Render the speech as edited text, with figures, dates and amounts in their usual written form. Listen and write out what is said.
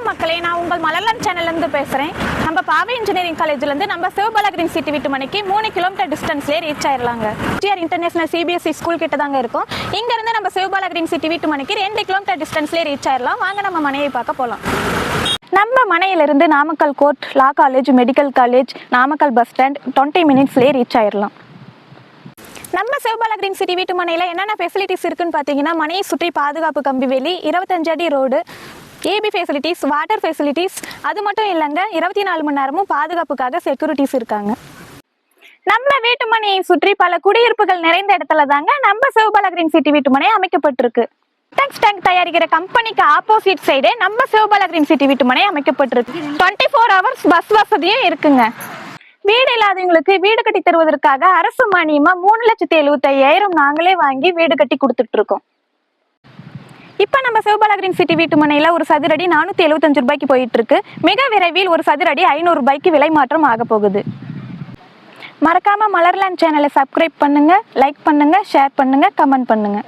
மக்களே, நான் உங்கள் மலர்லாண்ட் சேனல்லேருந்து பேசுகிறேன். நம்ம பாவை இன்ஜினியரிங் காலேஜ்லேருந்து நம்ம சிவபாலா கிரீன் சிட்டி வீட்டு மணிக்கு 3 கிலோமீட்டர் டிஸ்டன்ஸ்லேயே ரீச் ஆயிடலாங்க. ஜிஆர் இன்டர்நேஷனல் சிபிஎஸ்சி ஸ்கூல் கிட்ட தாங்க இருக்கும். இங்கேருந்து நம்ம சிவபாலா கிரீன் சிட்டி வீட்டு மணிக்கு 2 கிலோமீட்டர் டிஸ்டன்ஸ்லேயே ரீச் ஆயிடலாம். வாங்க நம்ம மனையை பார்க்க போகலாம். நம்ம மனையிலிருந்து Namakkal court, law college, medical college, Namakkal bus stand 20 மினிட்ஸ்லேயே ரீச் ஆயிடலாம். நம்ம சிவபாலா கிரீன் சிட்டி வீட்டு மனையில் என்னென்ன ஃபெசிலிட்டிஸ் இருக்குன்னு பார்த்தீங்கன்னா, மனையை சுற்றி பாதுகாப்பு கம்பி வேலி, 25 அடி road, AB facilities, water facilities, அது மட்டும் இல்லைங்க 24 மணி நேரமும் பாதுகாப்புக்காக செக்யூரிட்டிஸ் இருக்காங்க. நம்ம வீட்டு மனையை சுற்றி பல குடியிருப்புகள் நிறைந்த இடத்துல தாங்க நம்ம சிவபாலா கிரீன் சிட்டி வீட்டு மனை அமைக்கப்பட்டிருக்கு. டேங்க் தயாரிக்கிற கம்பெனிக்கு ஆப்போசிட் சைடே நம்ம சிவபாலா கிரீன் சிட்டி வீட்டு மனை அமைக்கப்பட்டிருக்கு. 24 hours பஸ் வசதியும் இருக்குங்க. வீடு இல்லாதவங்களுக்கு வீடு கட்டி தருவதற்காக அரசு மானியமா 3,75,000 நாங்களே வாங்கி வீடு கட்டி கொடுத்துட்டு இருக்கோம். இப்ப நம்ம சிவபாலா கிரீன் சிட்டி வீட்டு மனையில ஒரு சதுரடி 475 ரூபாய்க்கு போயிட்டு இருக்கு. மிக விரைவில் ஒரு சதுரடி 500 ரூபாய்க்கு விலை மாற்றம் ஆக போகுது. மறக்காம மலர்லாண்ட் சேனலை சப்ஸ்கிரைப் பண்ணுங்க, லைக் பண்ணுங்க, ஷேர் பண்ணுங்க, கமெண்ட் பண்ணுங்க.